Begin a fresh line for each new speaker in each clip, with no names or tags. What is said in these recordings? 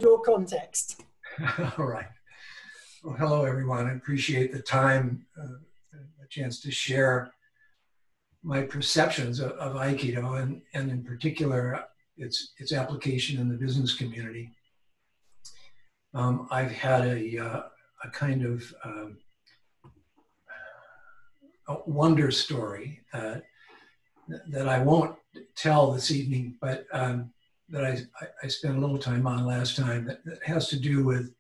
your context.
All right. Well, hello, everyone. I appreciate the time, a chance to share my perceptions of Aikido and in particular, its application in the business community. I've had a kind of a wonder story that I won't tell this evening, but that I spent a little time on last time that has to do with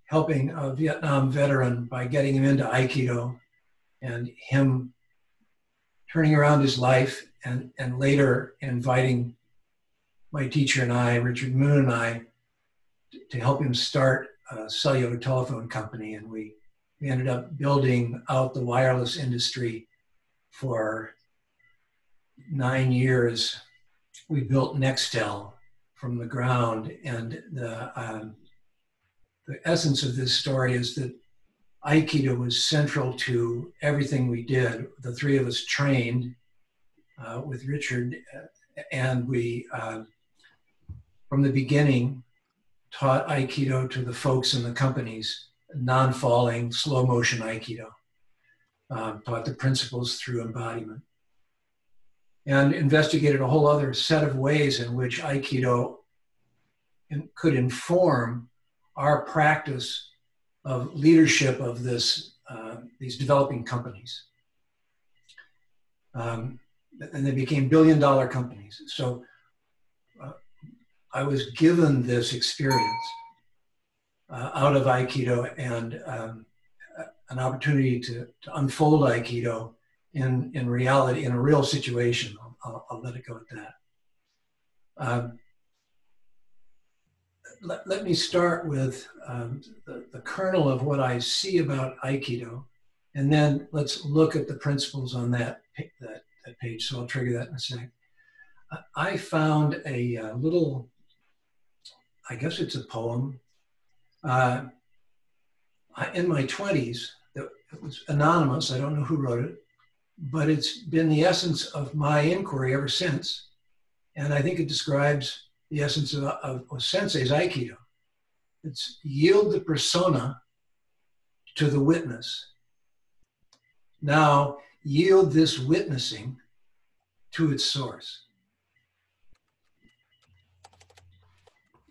helping a Vietnam veteran by getting him into Aikido and him turning around his life and later inviting my teacher and I, Richard Moon and I, to help him start a cellular telephone company. And we ended up building out the wireless industry for 9 years. We built Nextel from the ground, and the essence of this story is that Aikido was central to everything we did. The three of us trained with Richard, and we, from the beginning, taught Aikido to the folks in the companies, non-falling, slow motion Aikido, taught the principles through embodiment, and investigated a whole other set of ways in which Aikido could inform our practice of leadership of these developing companies. And they became billion-dollar companies. So I was given this experience out of Aikido and an opportunity to unfold Aikido in reality, in a real situation. I'll let it go at that. Let me start with the kernel of what I see about Aikido, and then let's look at the principles on that page. So I'll trigger that in a sec. I found a little, I guess it's a poem, in my 20s. It was anonymous. I don't know who wrote it, but it's been the essence of my inquiry ever since. And I think it describes the essence of Sensei's Aikido. It's yield the persona to the witness. Now yield this witnessing to its source.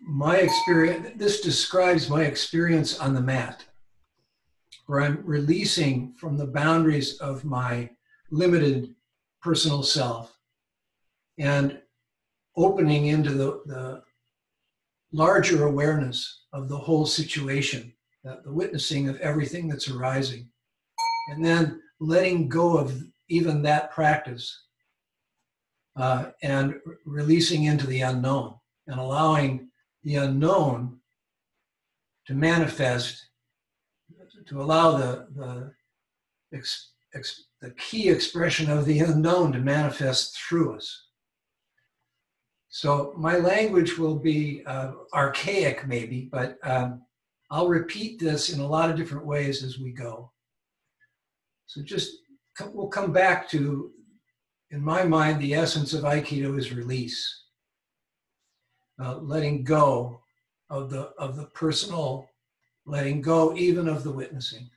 My experience, this describes my experience on the mat, where I'm releasing from the boundaries of my limited personal self and opening into the larger awareness of the whole situation, the witnessing of everything that's arising, and then letting go of even that practice and releasing into the unknown and allowing the unknown to manifest, to allow the key expression of the unknown to manifest through us. So my language will be archaic maybe, but I'll repeat this in a lot of different ways as we go. So we'll come back to, in my mind, the essence of Aikido is release. Letting go of the personal, letting go even of the witnessing.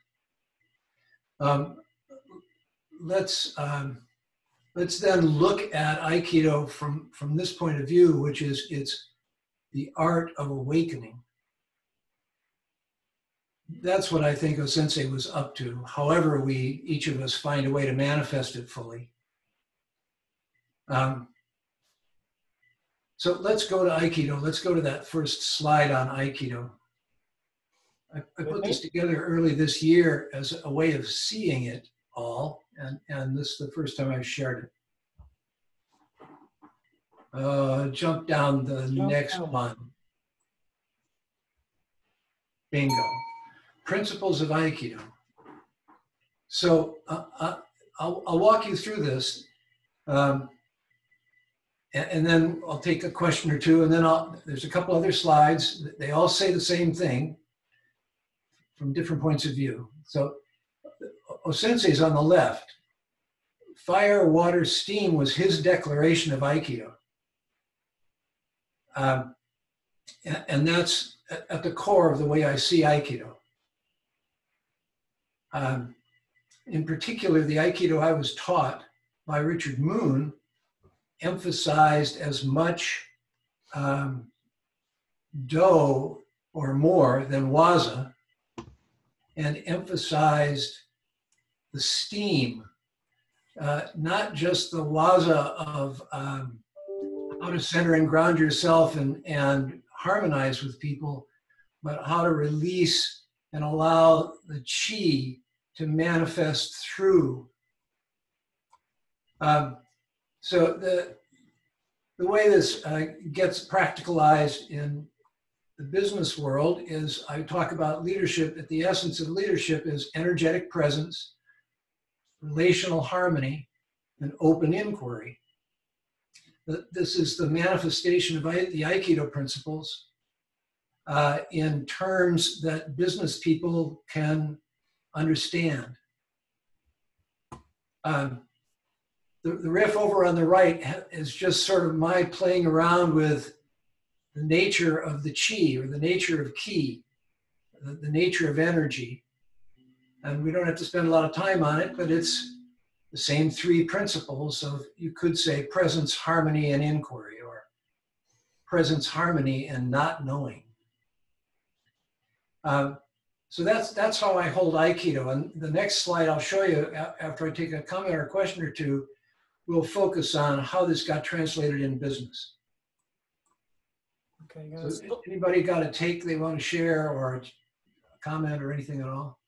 Let's then look at Aikido from this point of view, which is it's the art of awakening. That's what I think O-sensei was up to, however each of us find a way to manifest it fully. So let's go to Aikido. Let's go to that first slide on Aikido. I put this together early this year as a way of seeing it all, and this is the first time I've shared it. Jump down the next one. Bingo. Principles of Aikido. So I'll walk you through this, and then I'll take a question or two, and then there's a couple other slides. They all say the same thing from different points of view. So O-sensei is on the left. Fire, water, steam was his declaration of Aikido. And that's at the core of the way I see Aikido. In particular, the Aikido I was taught by Richard Moon emphasized as much Do or more than Waza, and emphasized the steam, not just the Waza of how to center and ground yourself and harmonize with people, but how to release and allow the chi to manifest through. So the way this gets practicalized in the business world is I talk about leadership. At the essence of leadership is energetic presence, relational harmony, and open inquiry. This is the manifestation of the Aikido principles in terms that business people can understand. The riff over on the right is just sort of my playing around with the nature of the chi, or the nature of ki, the nature of energy. And we don't have to spend a lot of time on it, but it's the same three principles. So you could say presence, harmony, and inquiry, or presence, harmony, and not knowing. So that's how I hold Aikido. And the next slide I'll show you after I take a comment or a question or two, we'll focus on how this got translated in business.
Okay, guys.
So anybody got a take they want to share or a comment or anything at all?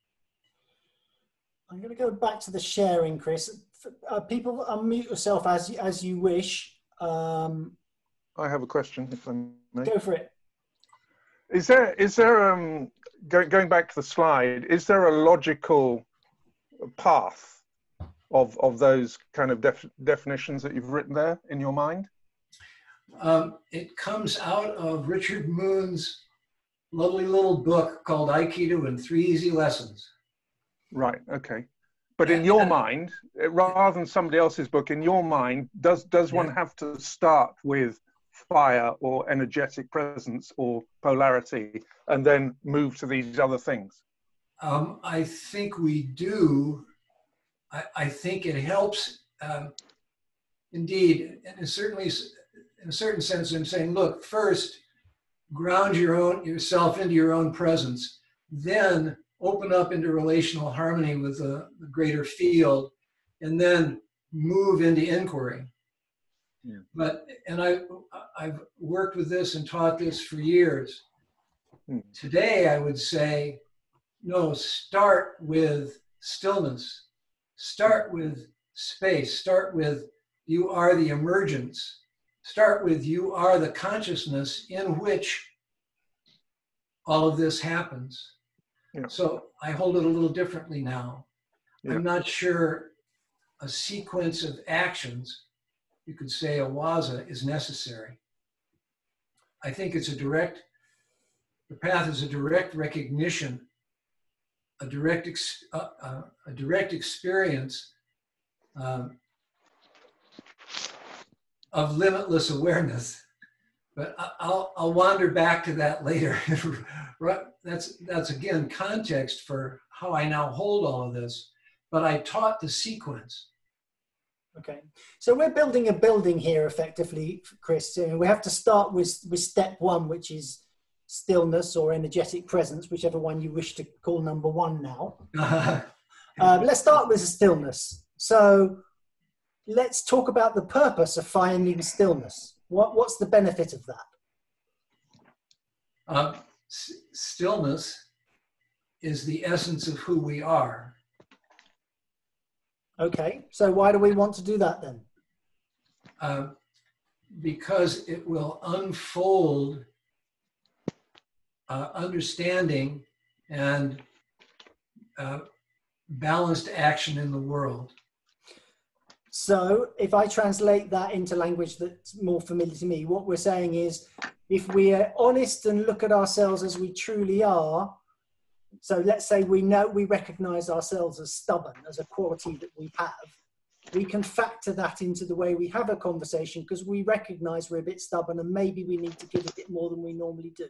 I'm going to go back to the sharing, Chris. People unmute yourself as you wish.
I have a question, if I may.
Go for it.
Is there going back to the slide, is there a logical path of those kind of definitions that you've written there in your mind?
It comes out of Richard Moon's lovely little book called Aikido in 3 Easy Lessons.
Right, okay. But in your mind, rather than somebody else's book, in your mind, does one have to start with fire or energetic presence or polarity and then move to these other things?
I think we do. I think it helps. Indeed, and certainly, in a certain sense, I'm saying, look, first, ground yourself into your own presence, then open up into relational harmony with the greater field, and then move into inquiry. Yeah. And I've worked with this and taught this for years. Today, I would say, no, start with stillness. Start with space. Start with you are the emergence. Start with you are the consciousness in which all of this happens. Yeah. So I hold it a little differently now. Yeah. I'm not sure a sequence of actions, you could say a waza, is necessary. I think it's the path is a direct recognition, a direct experience of limitless awareness. But I'll wander back to that later. That's again context for how I now hold all of this. But I taught the sequence.
Okay, so we're building a building here effectively, Chris. We have to start with step one, which is stillness or energetic presence, whichever one you wish to call number one now. Let's start with stillness. So let's talk about the purpose of finding stillness. What's the benefit of that?
Stillness is the essence of who we are.
Okay, so why do we want to do that then?
Because it will unfold understanding and balanced action in the world.
So if I translate that into language that's more familiar to me, what we're saying is if we are honest and look at ourselves as we truly are, so let's say we recognize ourselves as stubborn, as a quality that we have, we can factor that into the way we have a conversation, because we recognize we're a bit stubborn and maybe we need to give a bit more than we normally do.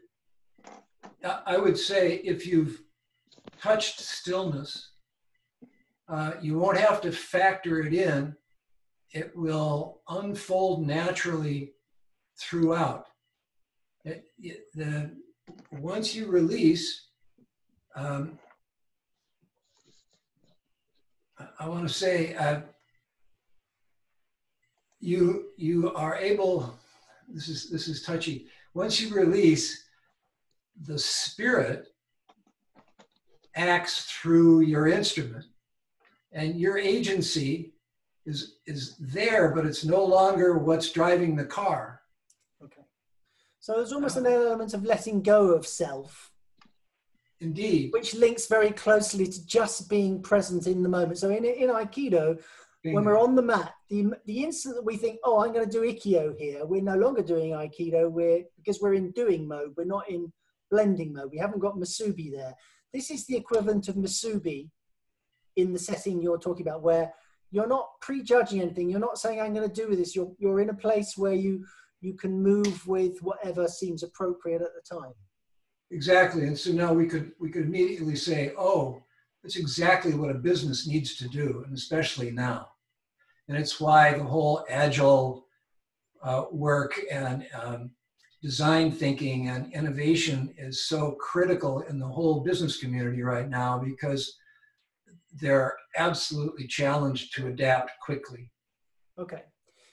I would say if you've touched stillness, you won't have to factor it in. It will unfold naturally throughout. Once you release, I want to say you are able. This is touchy. Once you release, the spirit acts through your instrument, and your agency is there, but it's no longer what's driving the car.
Okay. So there's almost an element of letting go of self.
Indeed.
Which links very closely to just being present in the moment. So in Aikido, when we're on the mat, the instant that we think, oh, I'm going to do Ikkyo here, we're no longer doing Aikido, because we're in doing mode. We're not in blending mode. We haven't got Musubi there. This is the equivalent of Musubi in the setting you're talking about, where you're not prejudging anything. You're not saying, I'm going to do with this. You're in a place where you can move with whatever seems appropriate at the time.
Exactly. And so now we could immediately say, oh, that's exactly what a business needs to do, and especially now. And it's why the whole agile work and design thinking and innovation is so critical in the whole business community right now, because they're absolutely challenged to adapt quickly.
Okay,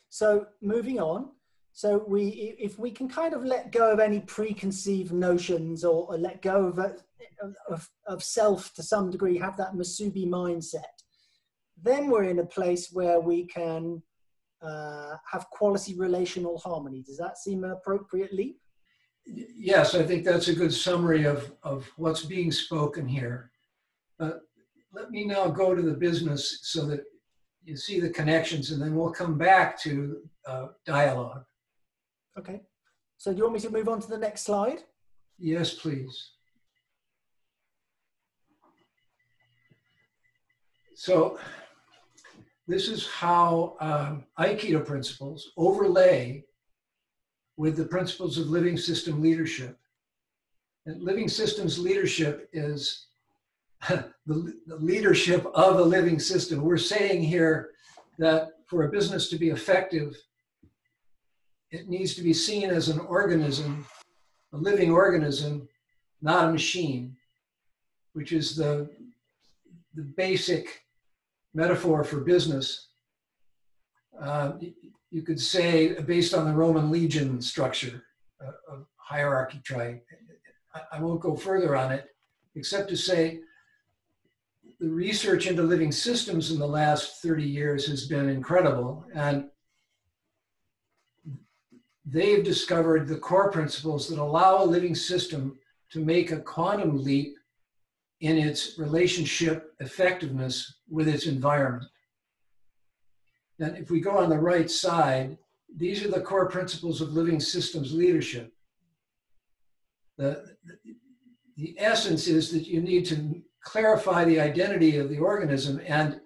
so moving on. So if we can kind of let go of any preconceived notions, or let go of self to some degree, have that Musubi mindset, then we're in a place where we can have quality relational harmony. Does that seem an appropriate leap?
Yes, I think that's a good summary of what's being spoken here. Let me now go to the business so that you see the connections, and then we'll come back to dialogue.
Okay. So do you want me to move on to the next slide?
Yes, please. So this is how Aikido principles overlay with the principles of living system leadership. And living systems leadership is the leadership of a living system. We're saying here that for a business to be effective, it needs to be seen as an organism, a living organism, not a machine, which is the basic metaphor for business. You could say, based on the Roman legion structure of hierarchy, I won't go further on it, except to say the research into living systems in the last 30 years has been incredible. And they've discovered the core principles that allow a living system to make a quantum leap in its relationship effectiveness with its environment. And if we go on the right side, these are the core principles of living systems leadership. The essence is that you need to clarify the identity of the organism and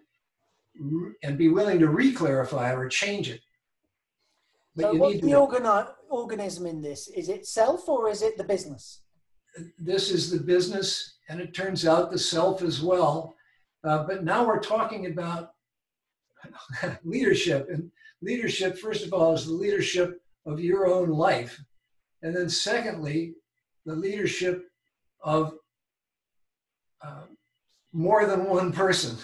be willing to re-clarify or change it. But
so what's the organism in this? Is it self or is it the business?
This is the business, and it turns out the self as well. But now we're talking about leadership. And leadership, first of all, is the leadership of your own life. And then secondly, the leadership of more than one person.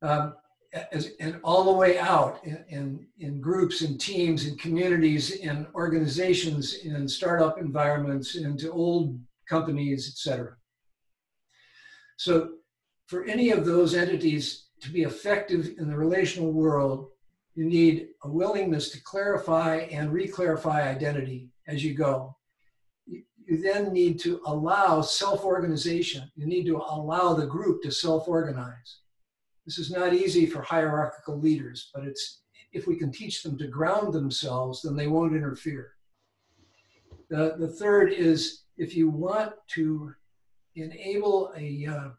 And all the way out in groups, in teams, in communities, in organizations, in startup environments, into old companies, etc. So for any of those entities to be effective in the relational world, you need a willingness to clarify and re-clarify identity as you go. You then need to allow self-organization. You need to allow the group to self-organize. This is not easy for hierarchical leaders, but if we can teach them to ground themselves, then they won't interfere. The third is, if you want to enable an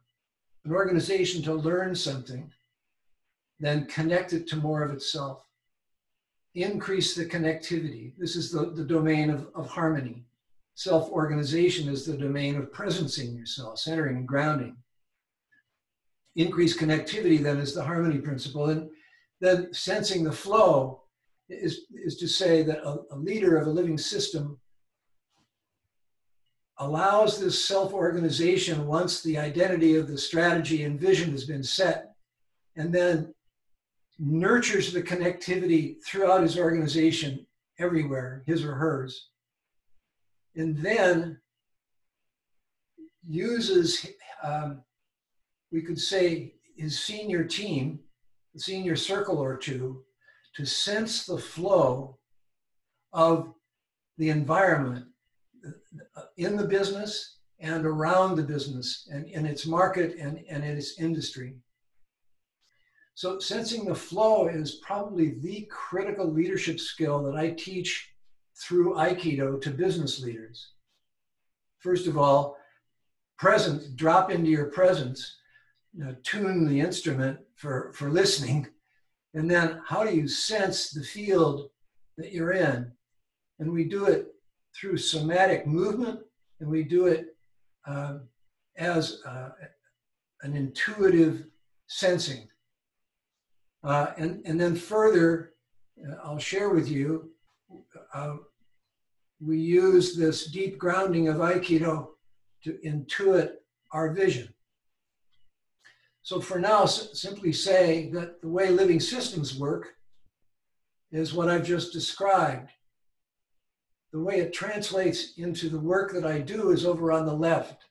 organization to learn something, then connect it to more of itself. Increase the connectivity. This is the domain of harmony. Self-organization is the domain of presencing yourself, centering and grounding. Increased connectivity then is the harmony principle. And then sensing the flow is to say that a leader of a living system allows this self-organization once the identity of the strategy and vision has been set, and then nurtures the connectivity throughout his organization everywhere, his or hers, and then uses, we could say, his senior team, the senior circle or two, to sense the flow of the environment in the business and around the business and in its market and in its industry. So sensing the flow is probably the critical leadership skill that I teach through Aikido to business leaders. First of all, presence, drop into your presence, tune the instrument for listening, and then how do you sense the field that you're in? And we do it through somatic movement, and we do it as an intuitive sensing. And then further, I'll share with you, we use this deep grounding of Aikido to intuit our vision. So for now, simply say that the way living systems work is what I've just described. The way it translates into the work that I do is over on the left.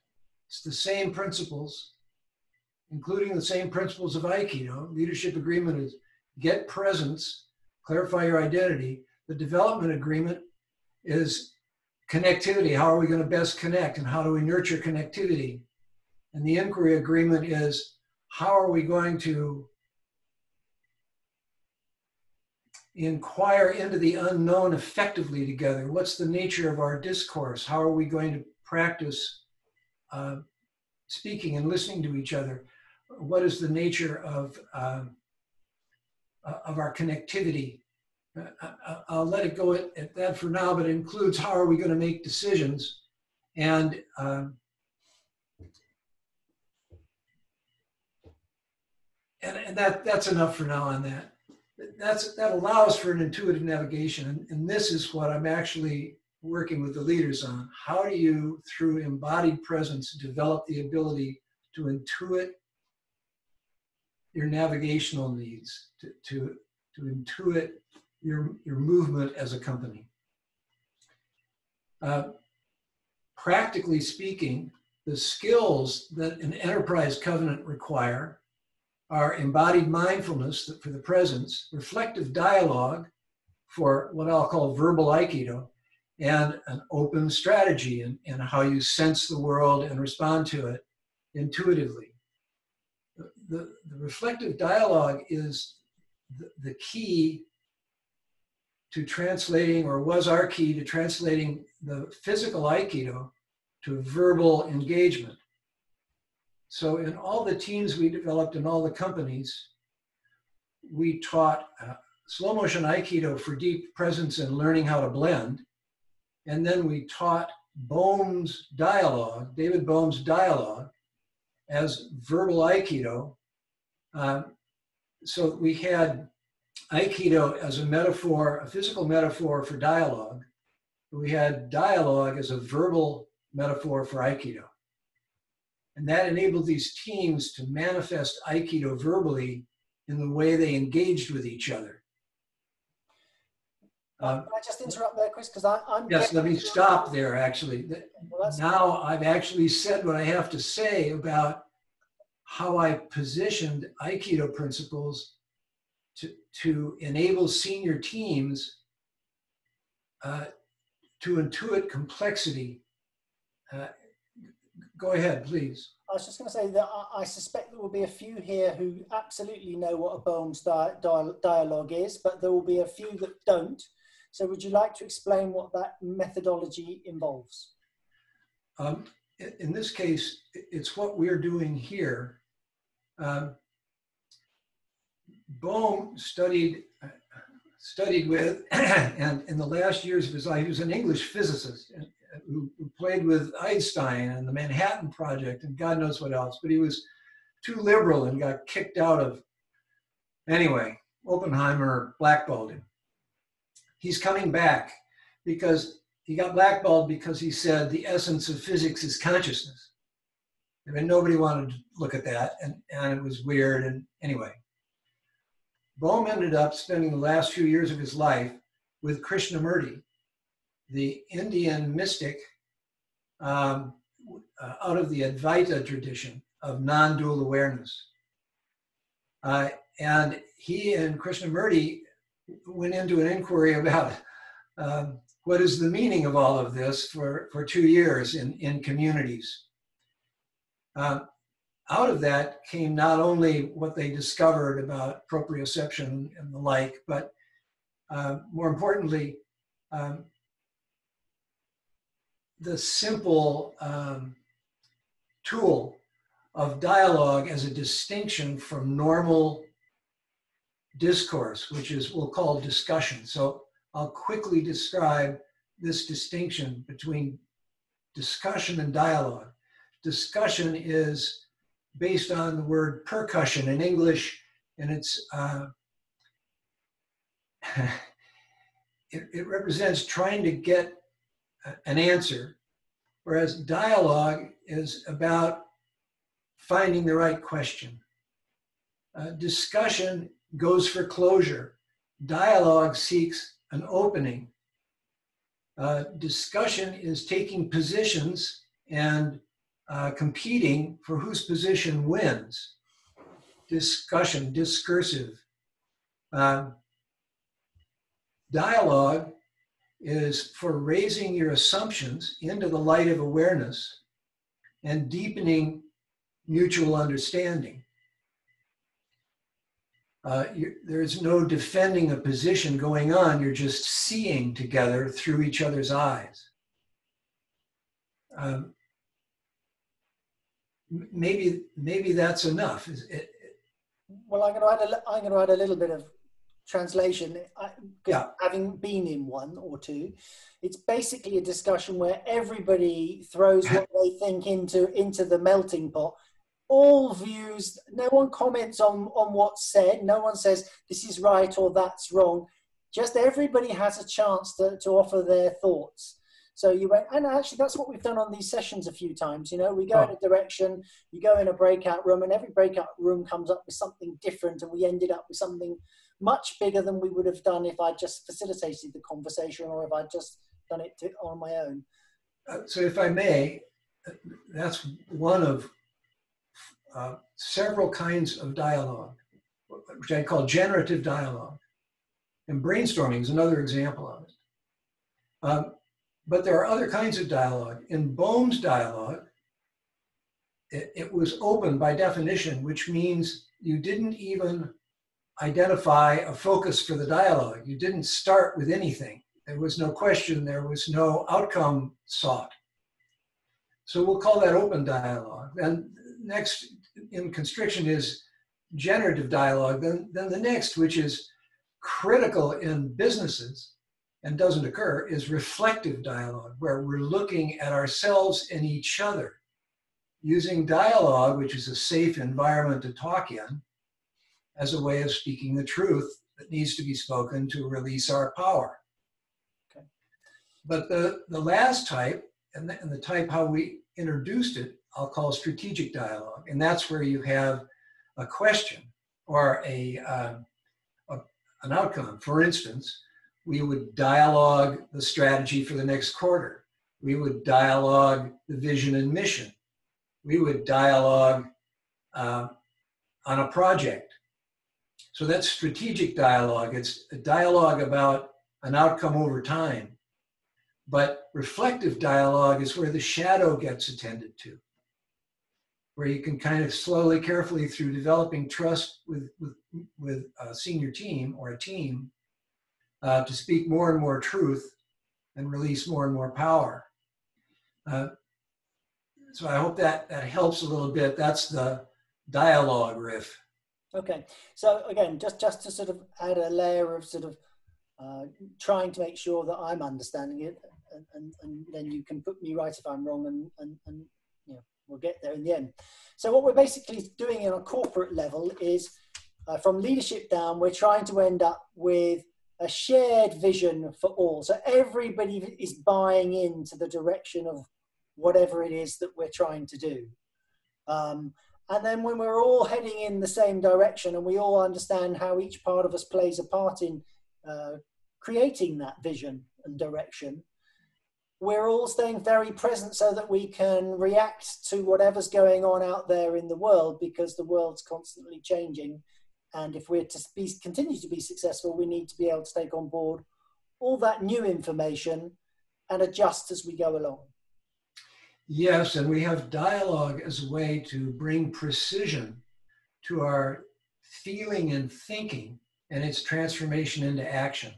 It's the same principles, including the same principles of Aikido. Leadership agreement is get presence, clarify your identity. The development agreement is connectivity. How are we going to best connect, and how do we nurture connectivity? And the inquiry agreement is how are we going to inquire into the unknown effectively together? What's the nature of our discourse? How are we going to practice speaking and listening to each other? What is the nature of our connectivity? I'll let it go at that for now, but it includes how are we going to make decisions, and that's enough for now on that. That allows for an intuitive navigation, and this is what I'm actually working with the leaders on. How do you, through embodied presence, develop the ability to intuit your navigational needs, to intuit your movement as a company? Practically speaking, the skills that an enterprise covenant require are embodied mindfulness for the presence, reflective dialogue for what I'll call verbal Aikido, and an open strategy and how you sense the world and respond to it intuitively. The reflective dialogue is the key to translating, or was our key to translating, the physical Aikido to verbal engagement. So in all the teams we developed in all the companies, we taught slow motion Aikido for deep presence and learning how to blend. And then we taught Boehm's dialogue, David Boehm's dialogue, as verbal Aikido. So we had Aikido as a metaphor, a physical metaphor for dialogue. We had dialogue as a verbal metaphor for Aikido. And that enabled these teams to manifest Aikido verbally in the way they engaged with each other.
Can I just interrupt there, Chris? Because I'm
yes, let me stop there, actually. Well, now I've actually said what I have to say about how I positioned Aikido principles to enable senior teams to intuit complexity. Go ahead, please.
I was just going to say that I suspect there will be a few here who absolutely know what a Boehm's dialogue is, but there will be a few that don't. So would you like to explain what that methodology involves?
In this case, it's what we're doing here. Bohm studied with, and in the last years of his life, he was an English physicist who played with Einstein and the Manhattan Project and God knows what else, but he was too liberal and got kicked out of, anyway, Oppenheimer blackballed him. He's coming back because he got blackballed because he said the essence of physics is consciousness. I mean, nobody wanted to look at that, and it was weird, and anyway. Bohm ended up spending the last few years of his life with Krishnamurti, the Indian mystic out of the Advaita tradition of non-dual awareness. And he and Krishnamurti went into an inquiry about what is the meaning of all of this for 2 years in communities. Out of that came not only what they discovered about proprioception and the like, but more importantly, the simple tool of dialogue as a distinction from normal discourse, which is we'll call discussion. So I'll quickly describe this distinction between discussion and dialogue. Discussion is based on the word percussion in English, and it's it represents trying to get an answer, whereas dialogue is about finding the right question. Discussion goes for closure. Dialogue seeks an opening. Discussion is taking positions and competing for whose position wins. Discussion, discursive. Dialogue is for raising your assumptions into the light of awareness and deepening mutual understanding. There's no defending a position going on, you're just seeing together through each other's eyes. Maybe that's enough.
Well, I'm going to add a little bit of translation. Having been in one or two, it's basically a discussion where everybody throws what they think into the melting pot. All views, no one comments on what's said. No one says this is right or that's wrong. Just everybody has a chance to offer their thoughts. So you went, and actually that's what we've done on these sessions a few times. You know, we go in a direction, you go in a breakout room, and every breakout room comes up with something different, and we ended up with something much bigger than we would have done if I just facilitated the conversation or if I'd just done it on my own.
So if I may, that's one of several kinds of dialogue, which I call generative dialogue. And brainstorming is another example of it. But there are other kinds of dialogue. In Bohm's dialogue, it was open by definition, which means you didn't even identify a focus for the dialogue. You didn't start with anything. There was no question, there was no outcome sought. So we'll call that open dialogue. Then next in constriction is generative dialogue. Then the next, which is critical in businesses and doesn't occur, is reflective dialogue, where we're looking at ourselves and each other, using dialogue, which is a safe environment to talk in, as a way of speaking the truth that needs to be spoken to release our power. Okay. But the last type, and the type how we introduced it, I'll call strategic dialogue. And that's where you have a question or an outcome. For instance, we would dialogue the strategy for the next quarter. We would dialogue the vision and mission. We would dialogue on a project. So that's strategic dialogue. It's a dialogue about an outcome over time. But reflective dialogue is where the shadow gets attended to, where you can kind of slowly, carefully, through developing trust with a senior team or a team, to speak more and more truth and release more and more power. So I hope that helps a little bit. That's the dialogue riff.
Okay. So again, just to sort of add a layer of sort of trying to make sure that I'm understanding it, and then you can put me right if I'm wrong, and you know, we'll get there in the end. So what we're basically doing on a corporate level is, from leadership down, we're trying to end up with a shared vision for all. So everybody is buying into the direction of whatever it is that we're trying to do. And then when we're all heading in the same direction and we all understand how each part of us plays a part in creating that vision and direction, we're all staying very present so that we can react to whatever's going on out there in the world, because the world's constantly changing. And if we're to continue to be successful, we need to be able to take on board all that new information and adjust as we go along.
Yes, and we have dialogue as a way to bring precision to our feeling and thinking and its transformation into action.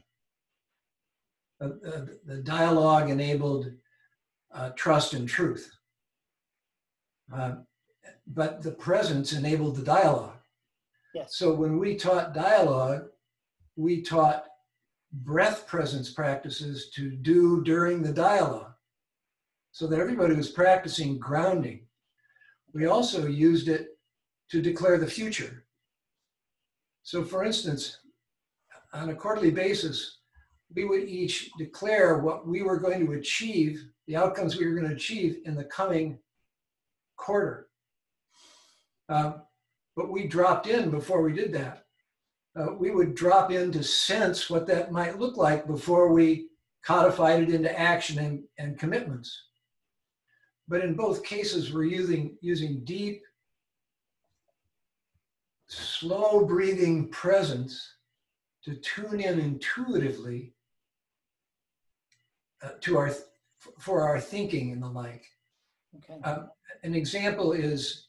The dialogue enabled trust and truth, but the presence enabled the dialogue.
Yes.
So when we taught dialogue, we taught breath presence practices to do during the dialogue, so that everybody was practicing grounding. We also used it to declare the future. So for instance, on a quarterly basis, we would each declare what we were going to achieve, the outcomes we were going to achieve in the coming quarter. But we dropped in before we did that. We would drop in to sense what that might look like before we codified it into action and commitments. But in both cases, we're using deep, slow breathing presence to tune in intuitively for our thinking and the like.
Okay.
An example is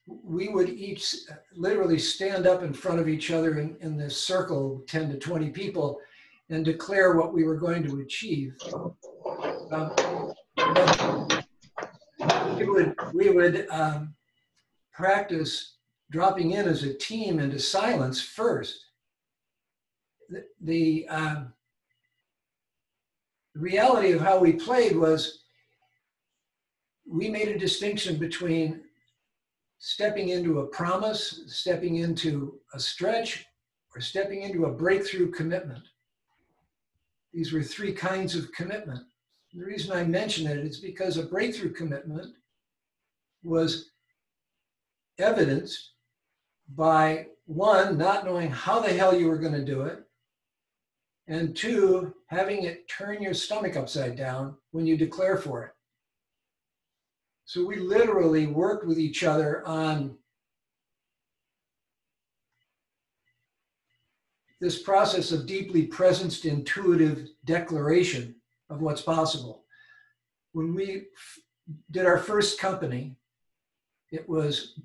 we would each literally stand up in front of each other in this circle, 10 to 20 people, and declare what we were going to achieve. We would practice dropping in as a team into silence first. The reality of how we played was we made a distinction between stepping into a promise, stepping into a stretch, or stepping into a breakthrough commitment. These were three kinds of commitment. The reason I mention it is because a breakthrough commitment was evidenced by, one, not knowing how the hell you were going to do it, and two, having it turn your stomach upside down when you declare for it. So we literally worked with each other on this process of deeply presenced intuitive declaration of what's possible. When we did our first company, it was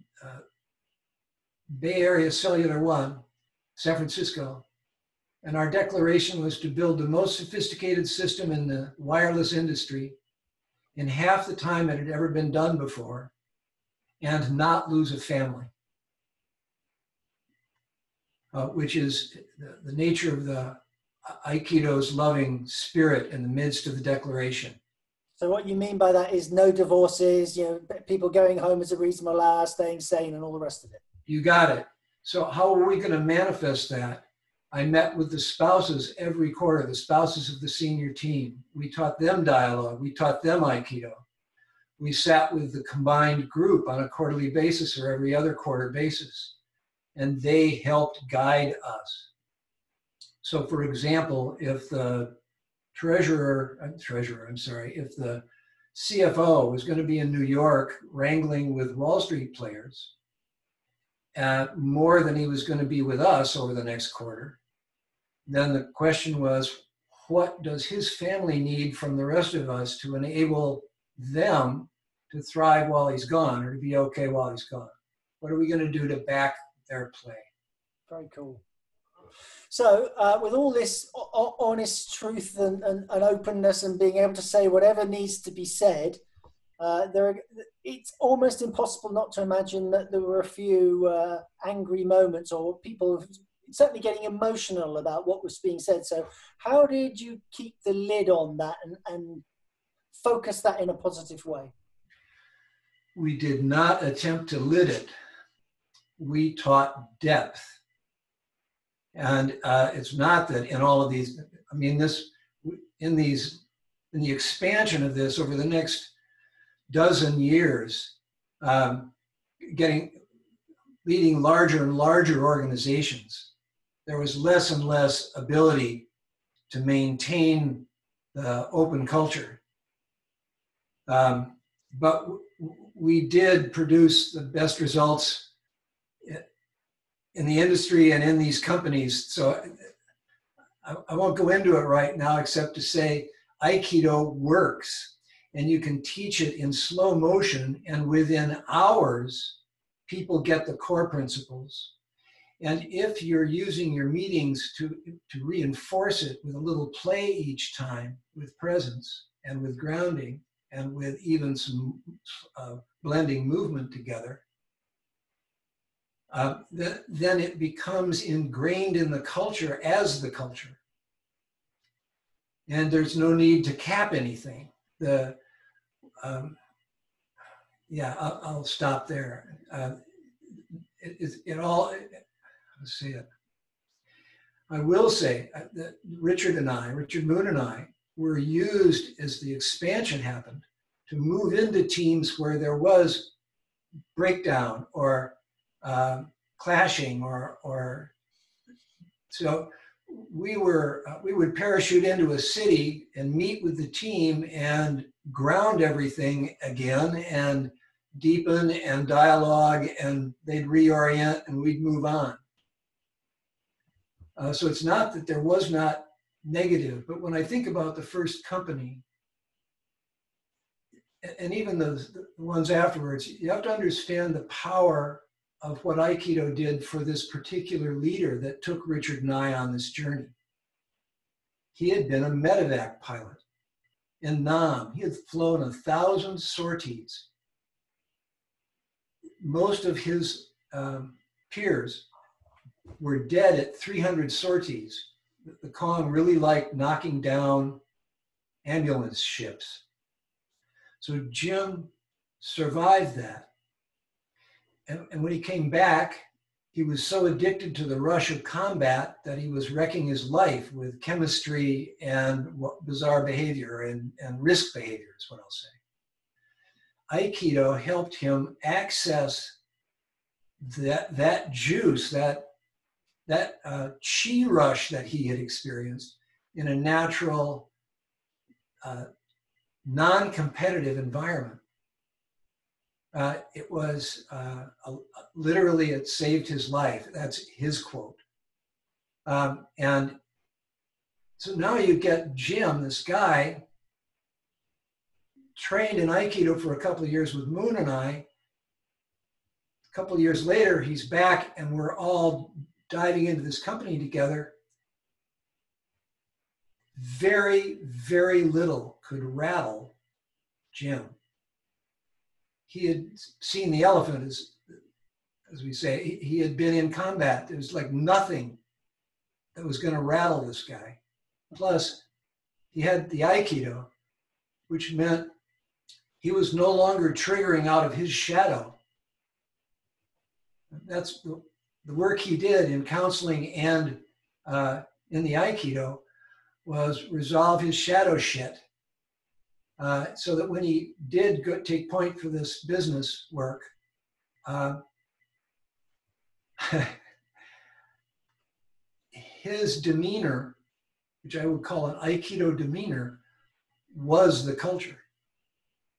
Bay Area Cellular One, San Francisco, and our declaration was to build the most sophisticated system in the wireless industry in half the time it had ever been done before, and not lose a family, which is the nature of the Aikido's loving spirit in the midst of the declaration.
So what you mean by that is no divorces, you know, people going home as a reasonable hour, staying sane, and all the rest of it.
You got it. So how are we going to manifest that? I met with the spouses every quarter, the spouses of the senior team. We taught them dialogue. We taught them Aikido. We sat with the combined group on a quarterly basis or every other quarter basis, and they helped guide us. So for example, if the if the CFO was going to be in New York wrangling with Wall Street players more than he was going to be with us over the next quarter, then the question was, what does his family need from the rest of us to enable them to thrive while he's gone, or to be okay while he's gone? What are we going to do to back their play?
Very cool. So with all this honest truth and openness and being able to say whatever needs to be said, It's almost impossible not to imagine that there were a few angry moments or people certainly getting emotional about what was being said. So how did you keep the lid on that and focus that in a positive way?
We did not attempt to lid it. We taught depth. And it's not that in all of these, I mean, in the expansion of this over the next dozen years, leading larger and larger organizations, there was less and less ability to maintain the open culture. But we did produce the best results in the industry and in these companies. So I won't go into it right now, except to say Aikido works, and you can teach it in slow motion, and within hours, people get the core principles. And if you're using your meetings to reinforce it with a little play each time, with presence and with grounding and with even some blending movement together, then it becomes ingrained in the culture as the culture. And there's no need to cap anything. I'll stop there. Let's see it. I will say that Richard Moon and I, were used as the expansion happened to move into teams where there was breakdown or clashing or so we would parachute into a city and meet with the team and ground everything again and deepen and dialogue, and they'd reorient and we'd move on. So it's not that there was not negative, but when I think about the first company and even the ones afterwards, you have to understand the power of what Aikido did for this particular leader that took Richard and I on this journey. He had been a medevac pilot in Nam. He had flown 1,000 sorties. Most of his peers were dead at 300 sorties. The Kong really liked knocking down ambulance ships. So Jim survived that. And when he came back, he was so addicted to the rush of combat that he was wrecking his life with chemistry and bizarre behavior and risk behavior is what I'll say. Aikido helped him access that juice, that chi rush that he had experienced in a natural, non-competitive environment. It was literally, it saved his life. That's his quote. And so now you get Jim, this guy, trained in Aikido for a couple of years with Moon and I. A couple of years later, he's back and we're all diving into this company together. Very, very little could rattle Jim. He had seen the elephant, as we say. He had been in combat. There was like nothing that was going to rattle this guy. Plus, he had the Aikido, which meant he was no longer triggering out of his shadow. That's the work he did in counseling and in the Aikido was resolve his shadow shit. So that when he did take point for this business work, his demeanor, which I would call an Aikido demeanor, was the culture.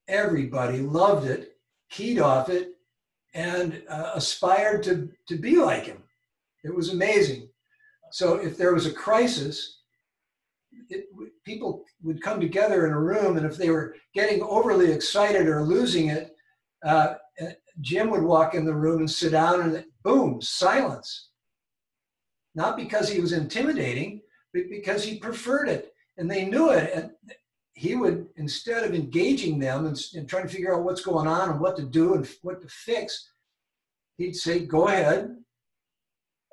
Everybody loved it, keyed off it, and aspired to be like him. It was amazing. So if there was a crisis, people would come together in a room, and if they were getting overly excited or losing it, Jim would walk in the room and sit down and boom, silence. Not because he was intimidating, but because he preferred it. And they knew it. he would, instead of engaging them and trying to figure out what's going on and what to do and what to fix, he'd say, go ahead.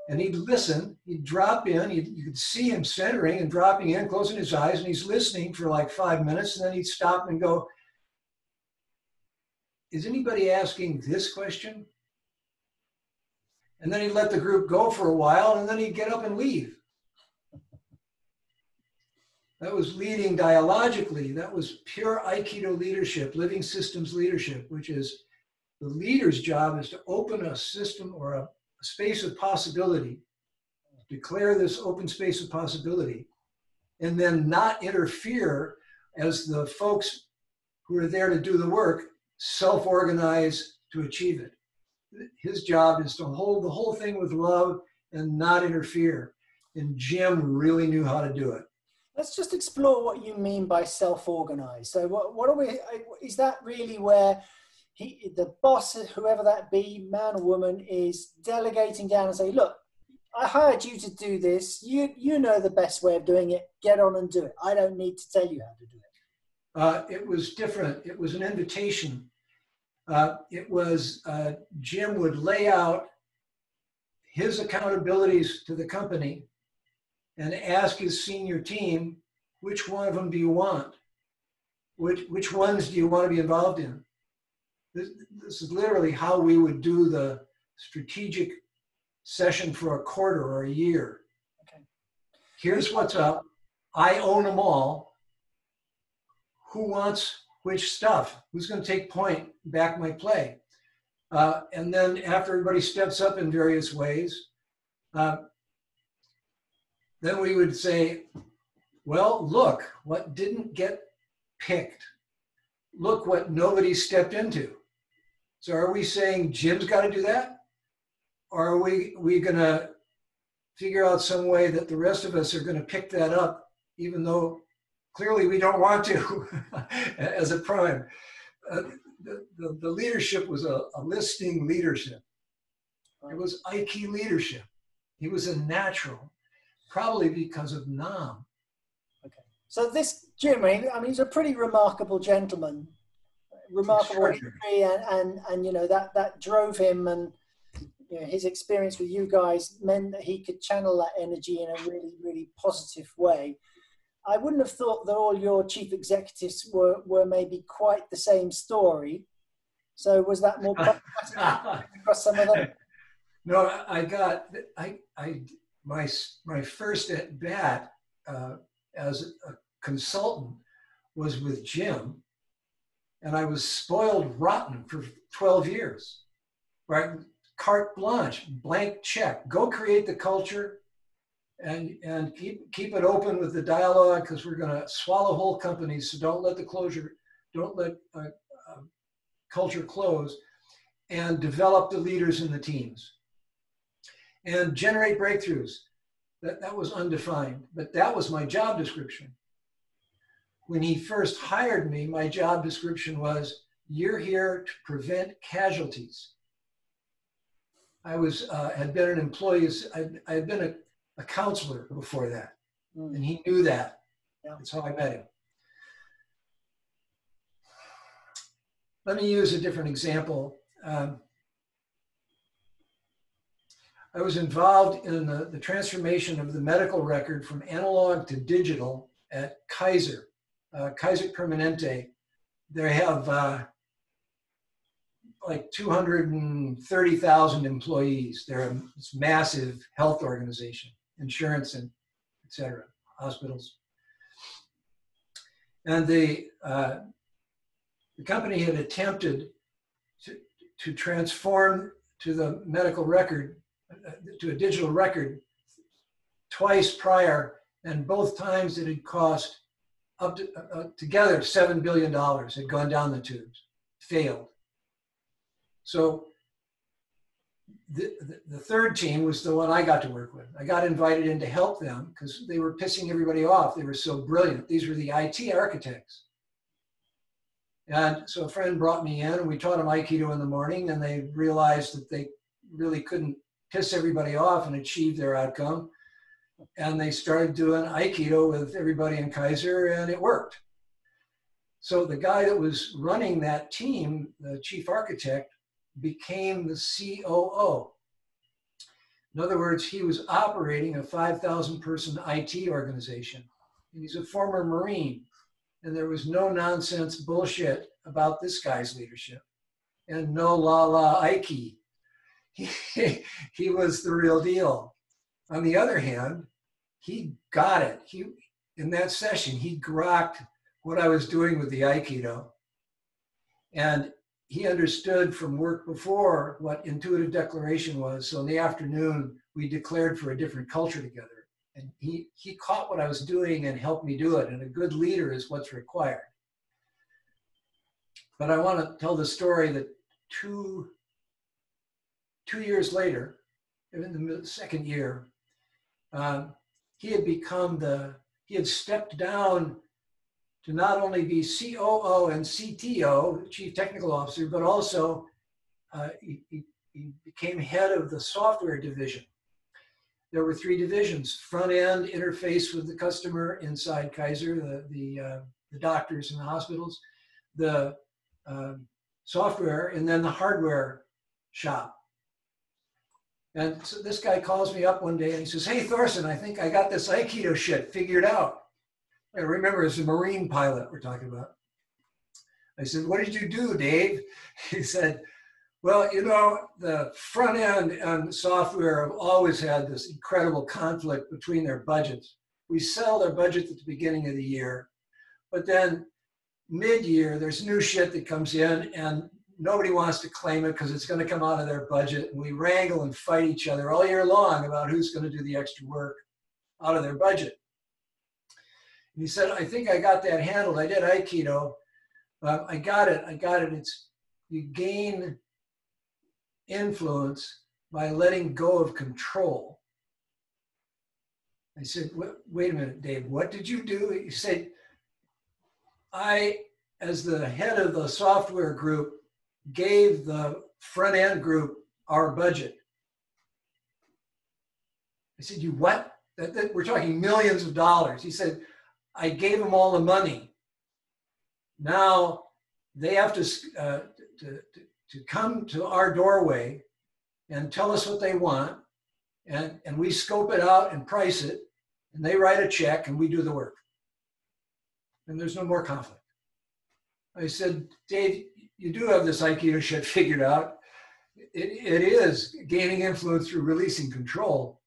And he'd listen, he'd drop in, you could see him centering and dropping in, closing his eyes, and he's listening for like 5 minutes, and then he'd stop and go, is anybody asking this question? And then he'd let the group go for a while, and then he'd get up and leave. That was leading dialogically. That was pure Aikido leadership, living systems leadership, which is the leader's job is to open a system or a space of possibility, declare this open space of possibility, and then not interfere as the folks who are there to do the work self-organize to achieve it. His job is to hold the whole thing with love and not interfere. And Jim really knew how to do it.
Let's just explore what you mean by self-organize. So what are we, is that really where the boss, whoever that be, man or woman, is delegating down and say, look, I hired you to do this. You know the best way of doing it. Get on and do it. I don't need to tell you how to do it.
It was different. It was an invitation. Jim would lay out his accountabilities to the company and ask his senior team, which one of them do you want? Which ones do you want to be involved in? This is literally how we would do the strategic session for a quarter or a year. Okay. Here's what's up. I own them all. Who wants which stuff? Who's going to take point, back my play? And then after everybody steps up in various ways, then we would say, well, look, what didn't get picked. Look what nobody stepped into. So are we saying Jim's got to do that? Or are we going to figure out some way that the rest of us are going to pick that up, even though clearly we don't want to as a prime? The leadership was a listening leadership. It was Aiki leadership. He was a natural, probably because of Nam.
Okay. So this Jim, I mean, he's a pretty remarkable gentleman. Remarkable history, and you know that drove him, and you know, his experience with you guys meant that he could channel that energy in a really, really positive way. I wouldn't have thought that all your chief executives were maybe quite the same story. So was that more problematic across some of them?
No, my first at bat as a consultant was with Jim. And I was spoiled rotten for 12 years, right? Carte blanche, blank check. Go create the culture and keep it open with the dialogue, because we're going to swallow whole companies. So don't let culture close, and develop the leaders in the teams and generate breakthroughs. That was undefined, but that was my job description. When he first hired me, my job description was, you're here to prevent casualties. I had been an employee, I had been a counselor before that, and he knew that. Yeah. That's how I met him. Let me use a different example. I was involved in the transformation of the medical record from analog to digital at Kaiser. Kaiser Permanente. They have like 230,000 employees. They're this massive health organization, insurance and et cetera, hospitals. And the company had attempted to transform to the medical record, to a digital record twice prior, and both times it had cost up to together $7 billion had gone down the tubes, failed. So the third team was the one I got to work with. I got invited in to help them because they were pissing everybody off. They were so brilliant. These were the IT architects. And so a friend brought me in, and we taught them Aikido in the morning, and they realized that they really couldn't piss everybody off and achieve their outcome. And they started doing Aikido with everybody in Kaiser, and it worked. So the guy that was running that team, the chief architect, became the COO. In other words, he was operating a 5,000 person IT organization. And he's a former Marine. And there was no nonsense bullshit about this guy's leadership. And no la Ike. He was the real deal. On the other hand, he got it. In that session, he grokked what I was doing with the Aikido. And he understood from work before what intuitive declaration was. So in the afternoon, we declared for a different culture together. And he caught what I was doing and helped me do it. And a good leader is what's required. But I want to tell the story that two years later, in the second year, he had stepped down to not only be COO and CTO, Chief Technical Officer, but also he became head of the software division. There were 3 divisions: front end, interface with the customer inside Kaiser, the doctors and the hospitals, the software, and then the hardware shop. And so this guy calls me up one day and he says, "Hey, Thorsen, I think I got this Aikido shit figured out." I remember it's a Marine pilot we're talking about. I said, "What did you do, Dave?" He said, "Well, you know, the front end and software have always had this incredible conflict between their budgets. We sell their budget at the beginning of the year, but then mid-year, there's new shit that comes in and nobody wants to claim it because it's going to come out of their budget. And we wrangle and fight each other all year long about who's going to do the extra work out of their budget." And he said, "I think I got that handled. I did Aikido. I got it. It's you gain influence by letting go of control." I said, "Wait a minute, Dave, what did you do?" He said, "I, as the head of the software group, gave the front end group our budget." I said, "You what?" We're talking millions of dollars. He said, "I gave them all the money. Now they have to come to our doorway and tell us what they want, and we scope it out and price it, and they write a check and we do the work. And there's no more conflict." I said, "Dave, you do have this Aikido shit figured out. It is gaining influence through releasing control."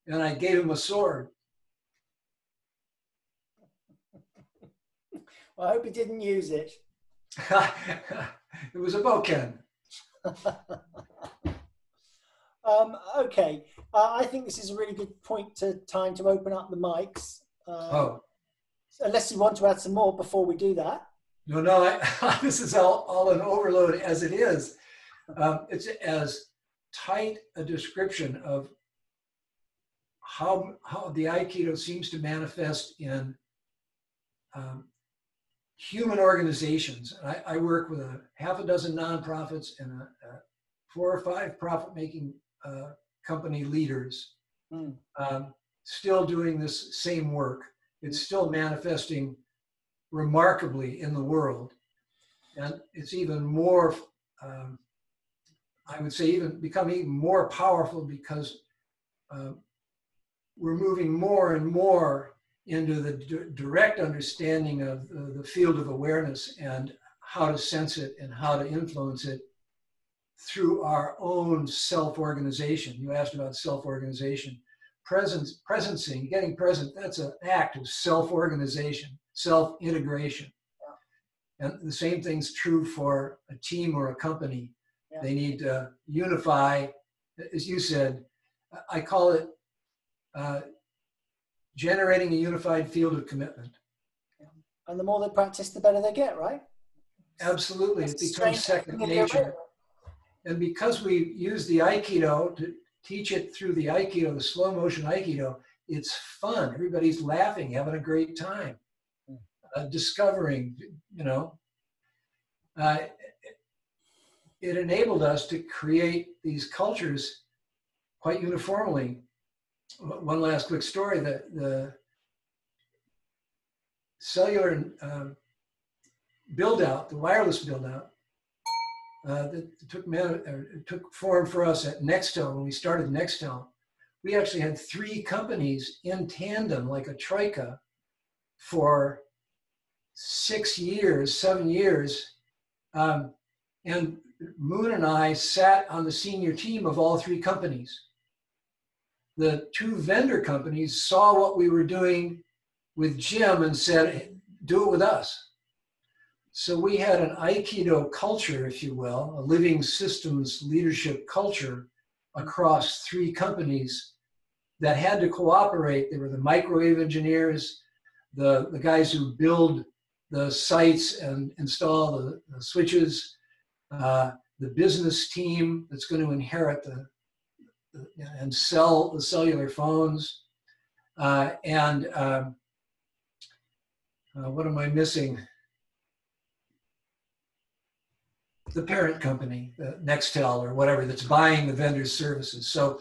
And I gave him a sword.
Well, I hope he didn't use it.
It was a bokken.
Okay, I think this is a really good time to open up the mics. Unless you want to add some more before we do that.
No, this is all an overload as it is. It's as tight a description of how the Aikido seems to manifest in human organizations. I work with a half a dozen nonprofits and 4 or 5 profit-making company leaders, still doing this same work. It's still manifesting remarkably in the world. And it's even more, I would say, even becoming even more powerful because we're moving more and more into the direct understanding of the field of awareness and how to sense it and how to influence it through our own self-organization. You asked about self-organization. Presencing, getting present, that's an act of self-organization, self-integration. Yeah. And the same thing's true for a team or a company. Yeah. They need to unify, as you said, I call it generating a unified field of commitment.
Yeah. And the more they practice, the better they get, right?
Absolutely, it becomes second nature. And because we use the Aikido to teach it through the Aikido, the slow motion Aikido, it's fun. Everybody's laughing, having a great time, discovering, it enabled us to create these cultures quite uniformly. One last quick story, the cellular build out, the wireless build out, that took form for us at Nextel when we started Nextel. We actually had 3 companies in tandem, like a troika, for 6 years, 7 years. And Moon and I sat on the senior team of all 3 companies. The 2 vendor companies saw what we were doing with Jim and said, do it with us. So we had an Aikido culture, if you will, a living systems leadership culture across 3 companies that had to cooperate. They were the microwave engineers, the guys who build the sites and install the switches, the business team that's going to inherit and sell the cellular phones, and what am I missing? The parent company, the Nextel or whatever, that's buying the vendor's services. So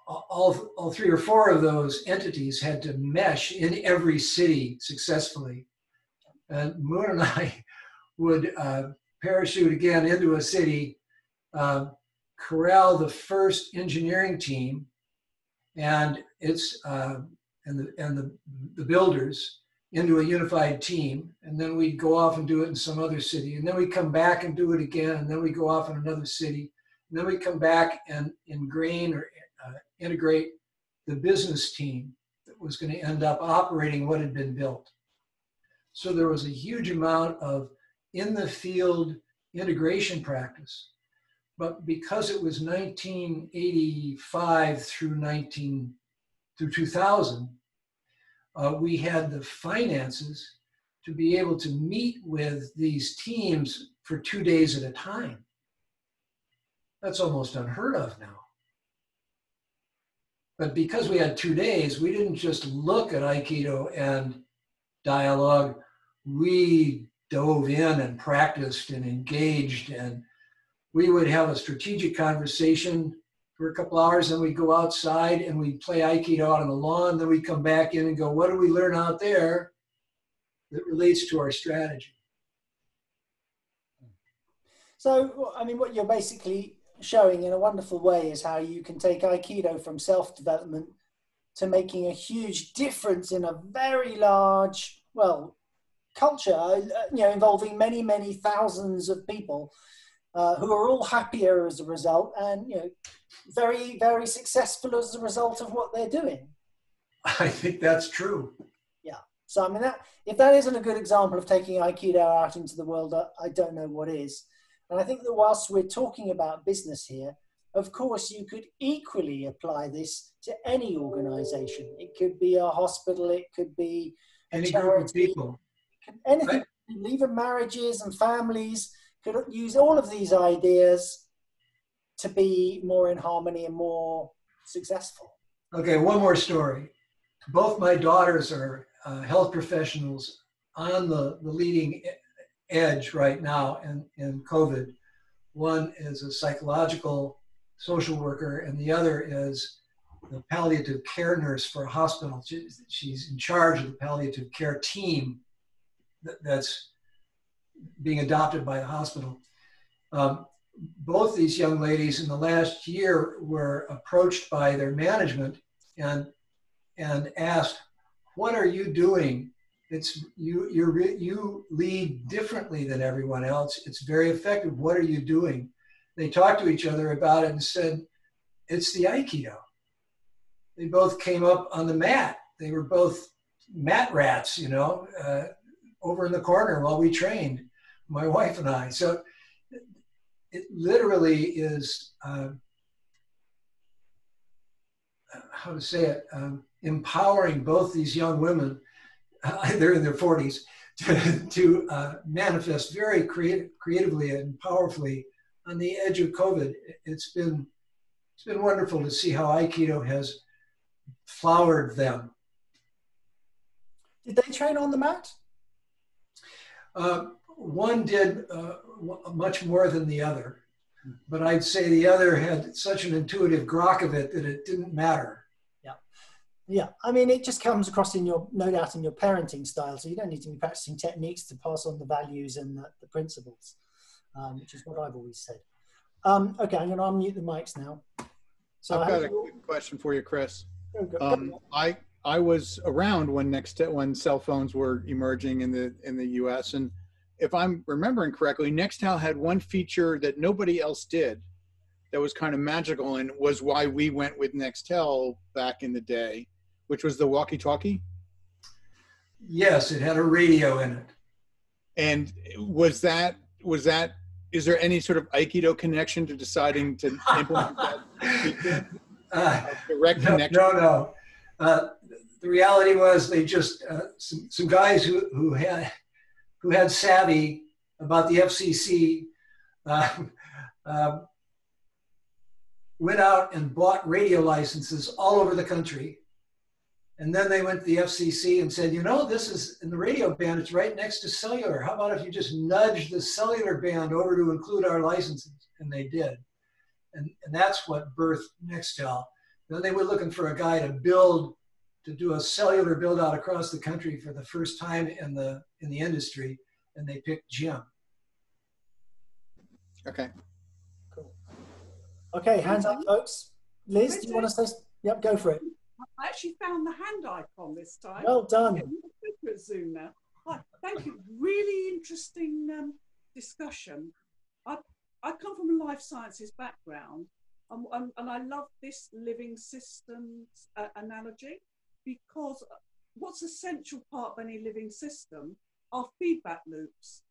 all 3 or 4 of those entities had to mesh in every city successfully. And Moon and I would parachute again into a city, corral the first engineering team and the builders into a unified team, and then we'd go off and do it in some other city, and then we'd come back and do it again, and then we'd go off in another city, and then we'd come back and ingrain or integrate the business team that was going to end up operating what had been built. So there was a huge amount of in the field integration practice. But because it was 1985 through 2000, we had the finances to be able to meet with these teams for 2 days at a time. That's almost unheard of now. But because we had 2 days, we didn't just look at Aikido and dialogue. We dove in and practiced and engaged, and we would have a strategic conversation for a couple hours, then we'd go outside and we'd play Aikido out on the lawn, then we'd come back in and go, what do we learn out there that relates to our strategy?
So, I mean, what you're basically showing in a wonderful way is how you can take Aikido from self-development to making a huge difference in a very large, well, culture, involving many, many thousands of people who are all happier as a result, and very, very successful as a result of what they're doing.
I think that's true.
Yeah. So I mean, if that isn't a good example of taking Aikido out into the world, I don't know what is. And I think that whilst we're talking about business here, of course, you could equally apply this to any organization. It could be a hospital, it could be
any group of people.
Anything, right? Even marriages and families could use all of these ideas to be more in harmony and more successful.
Okay, one more story. Both my daughters are health professionals on the leading edge right now in COVID. One is a psychological social worker, and the other is the palliative care nurse for a hospital. She's in charge of the palliative care team that's being adopted by the hospital. Both these young ladies in the last year were approached by their management and asked, what are you doing? You lead differently than everyone else. It's very effective. What are you doing? They talked to each other about it and said, it's the Aikido. They both came up on the mat. They were both mat rats, over in the corner while we trained, my wife and I. So it literally is, empowering both these young women, they're in their 40s, to manifest very creatively and powerfully on the edge of COVID. It's been wonderful to see how Aikido has flowered them.
Did they train on the mat?
One did much more than the other, but I'd say the other had such an intuitive grok of it that it didn't matter.
Yeah. Yeah, I mean, it just comes across in your, no doubt, in your parenting style. So you don't need to be practicing techniques to pass on the values and the principles, which is what I've always said. Okay, I'm going to unmute the mics now. So
I've got a quick question for you, Chris.
Go.
I was around when cell phones were emerging in the U.S. and if I'm remembering correctly, Nextel had one feature that nobody else did that was kind of magical and was why we went with Nextel back in the day, which was the walkie-talkie.
Yes, it had a radio in it.
And is there any sort of Aikido connection to deciding to implement that? Direct connection?
No. The reality was they just some guys who had savvy about the FCC went out and bought radio licenses all over the country. And then they went to the FCC and said, you know, this is in the radio band, it's right next to cellular. How about if you just nudge the cellular band over to include our licenses? And they did. And that's what birthed Nextel. Then they were looking for a guy to do a cellular build out across the country for the first time in the industry. And they picked Jim.
Okay.
Cool. Okay, hands up, folks. Liz, do you want to say? Yep, go for it.
I actually found the hand icon this time.
Well done.
At Zoom now. Hi, thank you. Really interesting discussion. I come from a life sciences background, and I love this living systems analogy, because what's essential part of any living system are feedback loops.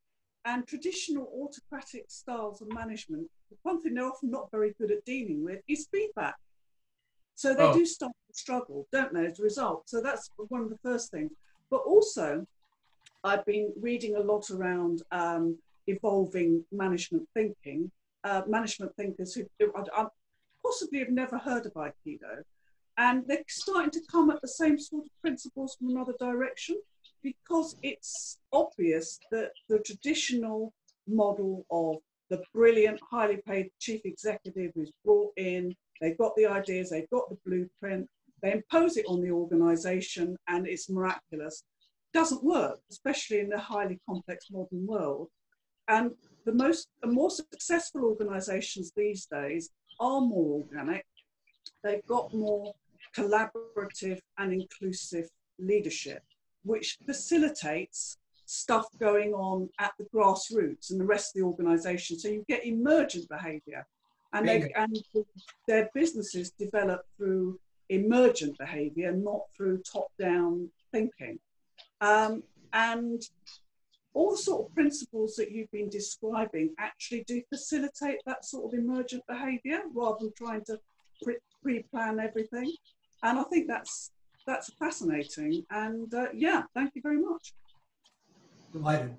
And traditional autocratic styles of management, one thing they're often not very good at dealing with is feedback. So they do start to struggle, don't they, as a result? So that's one of the first things. But also, I've been reading a lot around evolving management thinking, management thinkers who possibly have never heard of Aikido. And they're starting to come at the same sort of principles from another direction, because it's obvious that the traditional model of the brilliant, highly paid chief executive who's brought in, they've got the ideas, they've got the blueprint, they impose it on the organization and it's miraculous. Doesn't work, especially in the highly complex modern world. And the more successful organizations these days are more organic. They've got more collaborative and inclusive leadership, which facilitates stuff going on at the grassroots and the rest of the organization. So you get emergent behavior. And their businesses develop through emergent behavior, not through top-down thinking. And all the sort of principles that you've been describing actually do facilitate that sort of emergent behavior rather than trying to pre-plan everything. And I think that's fascinating. And yeah, thank you very much.
Delighted.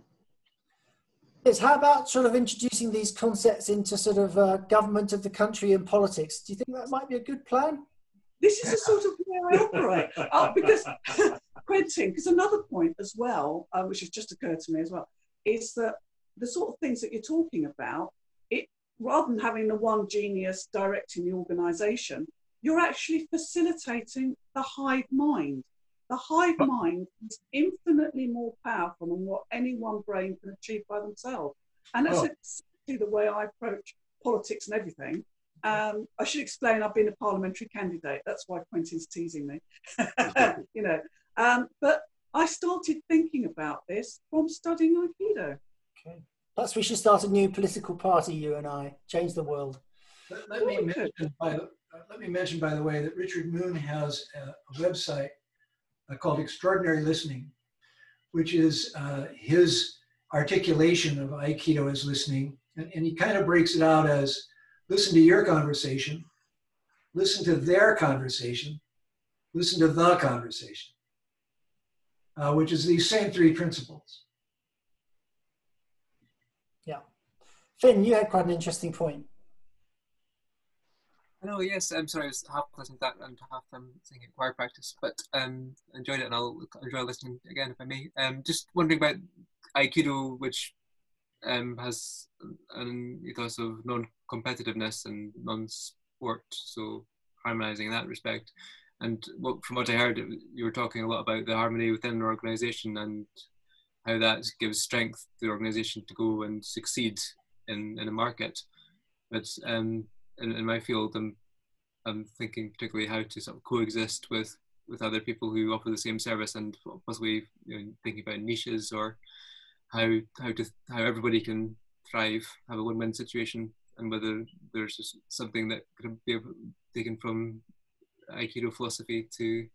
Yes, how about sort of introducing these concepts into sort of government of the country and politics? Do you think that might be a good plan?
This is the sort of way I operate. Because, Quentin, because another point as well, which has just occurred to me as well, is that the sort of things that you're talking about, rather than having the one genius directing the organisation, you're actually facilitating the hive mind. The hive mind is infinitely more powerful than what any one brain can achieve by themselves. And that's exactly the way I approach politics and everything. I should explain, I've been a parliamentary candidate. That's why Quentin's teasing me. You know, but I started thinking about this from studying Aikido.
Okay. Perhaps we should start a new political party, you and I, change the world.
Let me mention, by the way, that Richard Moon has a website called Extraordinary Listening, which is his articulation of Aikido as listening. And he kind of breaks it out as listen to your conversation, listen to their conversation, listen to the conversation, which is these same three principles.
Yeah. Finn, you had quite an interesting point.
Hello, yes, I'm sorry, I was half listening to that and half singing choir practice, but enjoyed it and I'll enjoy listening again if I may. Just wondering about Aikido, which has an ethos of non-competitiveness and non-sport, so harmonizing in that respect. And from what I heard, you were talking a lot about the harmony within an organization and how that gives strength to the organization to go and succeed in a market. But in my field, I'm thinking particularly how to sort of coexist with other people who offer the same service, and possibly thinking about niches, or how everybody can thrive, have a win-win situation, and whether there's just something that could be taken from Aikido philosophy to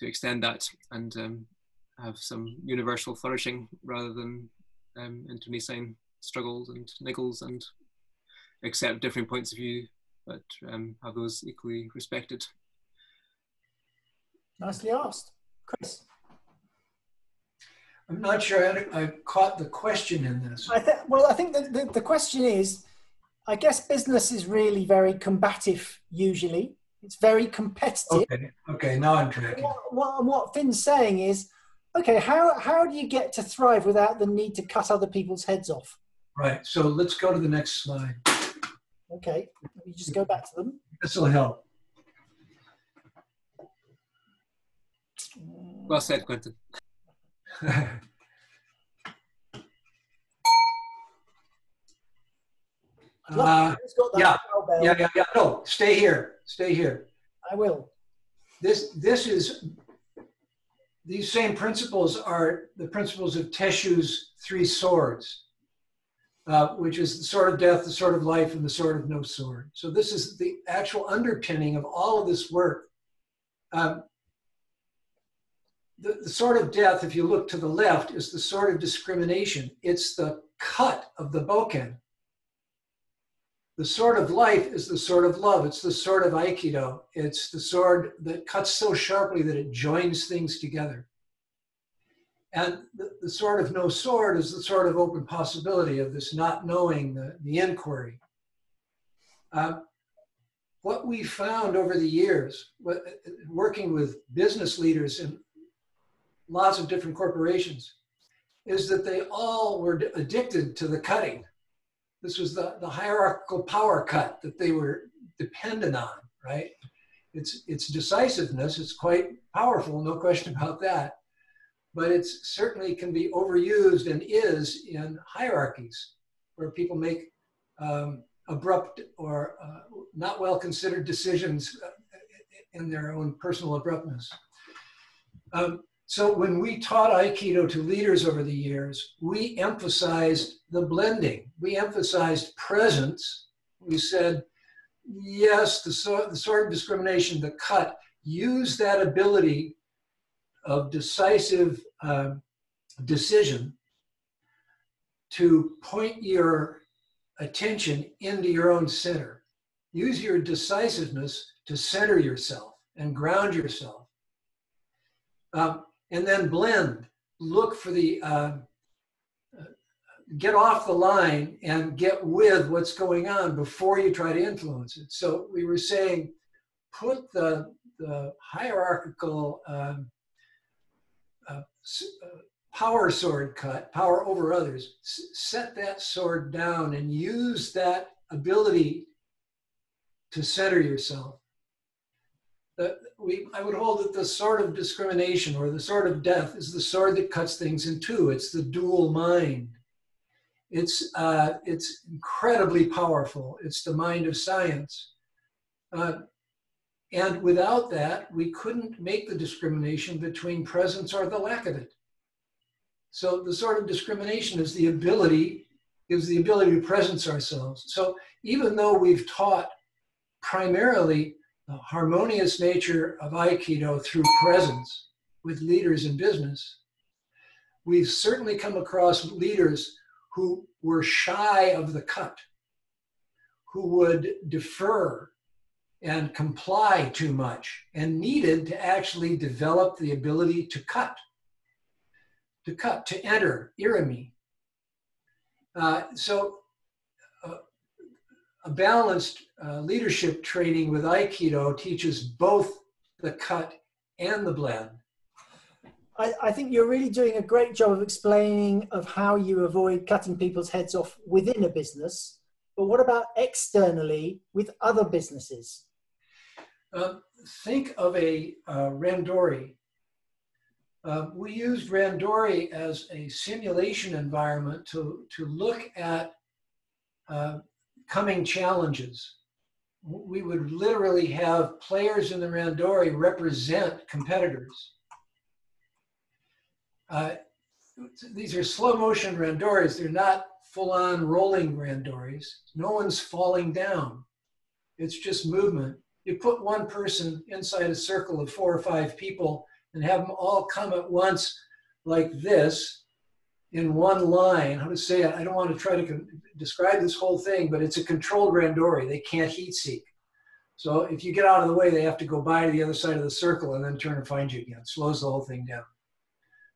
extend that and have some universal flourishing rather than internecine struggles and niggles, and accept different points of view, but have those equally respected.
Nicely asked. Chris?
I'm not sure I caught the question in this.
I think the question is, I guess business is really very combative usually. It's very competitive.
Okay, now I'm tracking.
What Finn's saying is, okay, how do you get to thrive without the need to cut other people's heads off?
Right, so let's go to the next slide.
Okay, let me just go back to them.
This will help.
Well said, Quentin.
Yeah. No, stay here. Stay here.
I will.
These same principles are the principles of Teshu's 3 swords, which is the sword of death, the sword of life, and the sword of no sword. So this is the actual underpinning of all of this work. The sword of death, if you look to the left, is the sword of discrimination. It's the cut of the bokken. The sword of life is the sword of love. It's the sword of Aikido. It's the sword that cuts so sharply that it joins things together. And the sword of no sword is the sword of open possibility, of this not knowing, the inquiry. What we found over the years, working with business leaders in lots of different corporations, is that they all were addicted to the cutting. This was the hierarchical power cut that they were dependent on, right? It's decisiveness. It's quite powerful, no question about that. But it certainly can be overused, and is, in hierarchies where people make abrupt or not well considered decisions in their own personal abruptness. So when we taught Aikido to leaders over the years, we emphasized the blending. We emphasized presence. We said, yes, the sword of discrimination, the cut, use that ability of decisive decision to point your attention into your own center. Use your decisiveness to center yourself and ground yourself. And then blend, look for the, get off the line and get with what's going on before you try to influence it. So we were saying, put the hierarchical power sword cut, power over others, set that sword down and use that ability to center yourself. I would hold that the sword of discrimination, or the sword of death, is the sword that cuts things in two. It's the dual mind. It's incredibly powerful. It's the mind of science. And without that, we couldn't make the discrimination between presence or the lack of it. So the sword of discrimination is the ability, gives the ability to presence ourselves. So even though we've taught primarily the harmonious nature of Aikido through presence with leaders in business, we've certainly come across leaders who were shy of the cut, who would defer and comply too much, and needed to actually develop the ability to cut, to enter, irimi. So a balanced leadership training with Aikido teaches both the cut and the blend.
I think you're really doing a great job of explaining of how you avoid cutting people's heads off within a business, but what about externally with other businesses?
Think of a randori. We used randori as a simulation environment to look at coming challenges. We would literally have players in the randori represent competitors. These are slow motion randoris. They're not full-on rolling randoris. No one's falling down. It's just movement. You put one person inside a circle of 4 or 5 people and have them all come at once like this in one line. How to say it? I don't want to try to describe this whole thing, but it's a controlled randori. They can't heat seek. So if you get out of the way, they have to go by to the other side of the circle and then turn and find you again. It slows the whole thing down.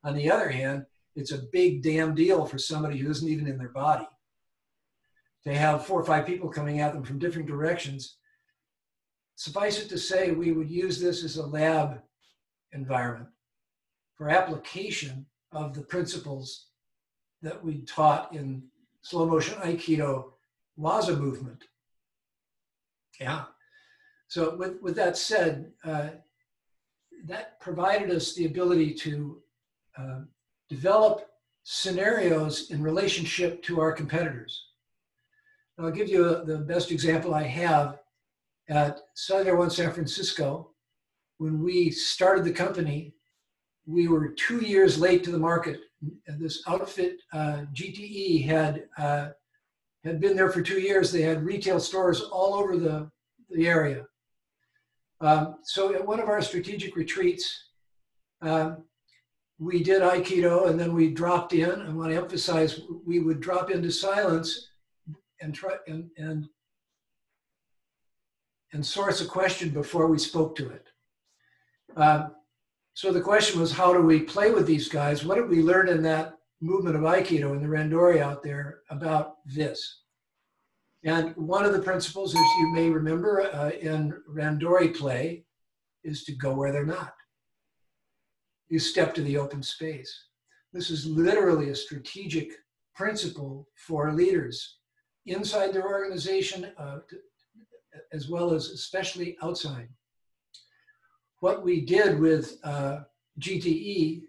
On the other hand, it's a big damn deal for somebody who isn't even in their body. They have 4 or 5 people coming at them from different directions. Suffice it to say, we would use this as a lab environment for application of the principles that we taught in slow motion Aikido Waza movement. Yeah. So with that said, that provided us the ability to develop scenarios in relationship to our competitors. I'll give you the best example I have. At Cellular One San Francisco, when we started the company, we were 2 years late to the market. This outfit, GTE, had been there for 2 years. They had retail stores all over the area. So at one of our strategic retreats, we did Aikido, and then we dropped in. I want to emphasize, we would drop into silence and try and source a question before we spoke to it. So the question was, how do we play with these guys? What did we learn in that movement of Aikido in the randori out there about this? And one of the principles, as you may remember, in randori play is to go where they're not. You step to the open space. This is literally a strategic principle for leaders inside their organization, as well as especially outside. What we did with GTE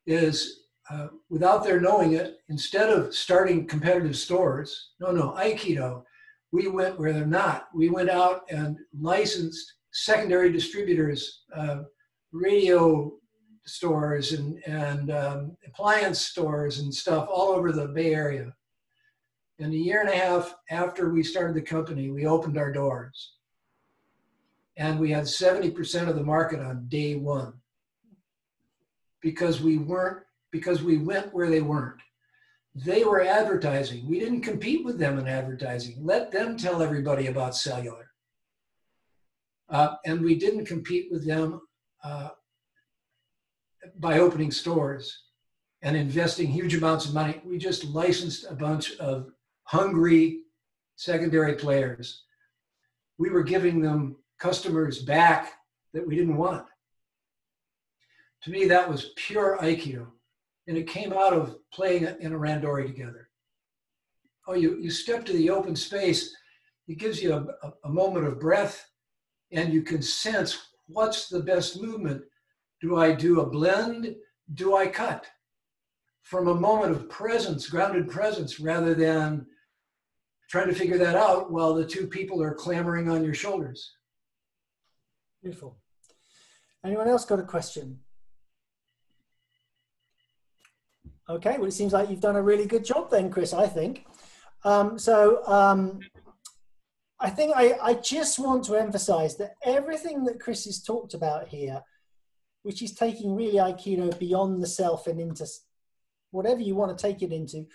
is, without their knowing it, instead of starting competitive stores, Aikido, we went where they're not. We went out and licensed secondary distributors, radio stores and appliance stores and stuff all over the Bay Area. And a year and a half after we started the company, we opened our doors. And we had 70% of the market on day one. Because we went where they weren't. They were advertising. We didn't compete with them in advertising. Let them tell everybody about cellular. And we didn't compete with them by opening stores and investing huge amounts of money. We just licensed a bunch of hungry secondary players. We were giving them customers back that we didn't want. To me, that was pure Aikido. And it came out of playing in a randori together. Oh, you step to the open space, it gives you a moment of breath, and you can sense what's the best movement. Do I do a blend? Do I cut? From a moment of presence, grounded presence, rather than trying to figure that out while the 2 people are clamoring on your shoulders.
Beautiful. Anyone else got a question? Okay, well, it seems like you've done a really good job then, Chris, I think. I think I just want to emphasize that everything that Chris has talked about here, which is taking really Aikido beyond the self and into whatever you want to take it into,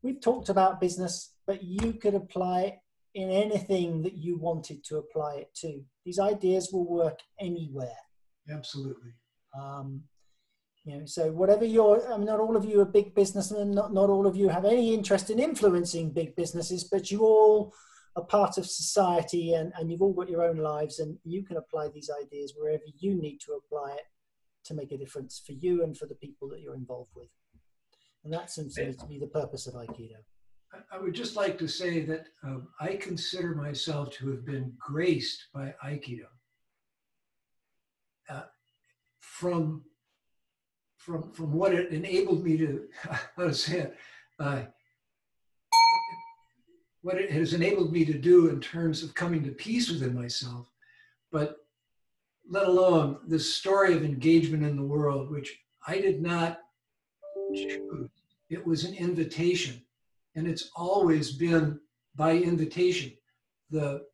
we've talked about business, but you could apply it in anything that you wanted to apply it to. These ideas will work anywhere.
Absolutely.
So whatever not all of you are big businessmen, not all of you have any interest in influencing big businesses, but you all are part of society and you've all got your own lives, and you can apply these ideas wherever you need to apply it to make a difference for you and for the people that you're involved with. And that seems to be the purpose of Aikido.
I would just like to say that I consider myself to have been graced by Aikido. from what it enabled me to, how to say it, what it has enabled me to do in terms of coming to peace within myself, but let alone the story of engagement in the world, which I did not choose. It was an invitation, and it's always been by invitation. The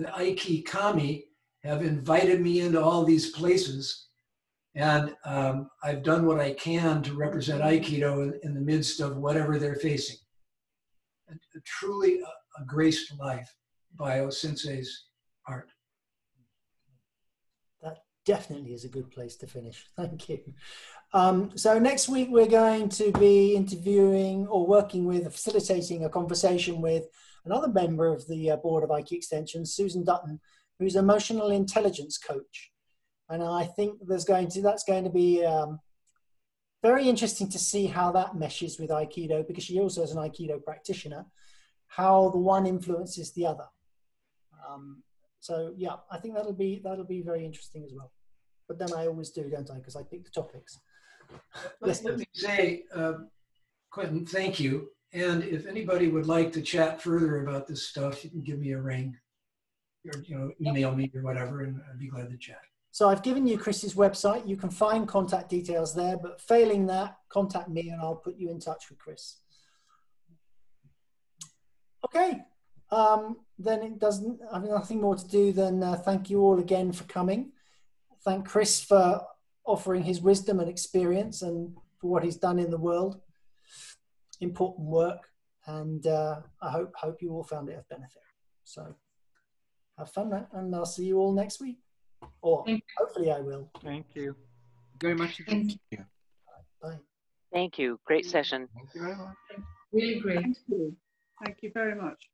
Aiki Kami have invited me into all these places, and I've done what I can to represent Aikido in the midst of whatever they're facing. Truly a graced life by O-sensei's art.
That definitely is a good place to finish. Thank you. So next week we're going to be interviewing or working with, facilitating a conversation with another member of the board of Aiki Extension, Susan Dutton, who's an emotional intelligence coach. And I think that's going to be very interesting to see how that meshes with Aikido, because she also is an Aikido practitioner, how the one influences the other. So yeah, I think that'll be very interesting as well. But then I always do, don't I? Because I pick the topics.
Let me say, Quentin, thank you. And if anybody would like to chat further about this stuff, you can give me a ring, or email me or whatever, and I'd be glad to chat.
So I've given you Chris's website. You can find contact details there, but failing that, contact me and I'll put you in touch with Chris. Okay, then it doesn't, I have nothing more to do than thank you all again for coming. Thank Chris for offering his wisdom and experience and for what he's done in the world. Important work, and I hope you all found it of benefit. So have fun, and I'll see you all next week. Or hopefully I will.
Thank you
very much.
Thank you.
Bye.
Thank you. Great session.
Thank you very much.
Really great.
Thank you. Thank you very much.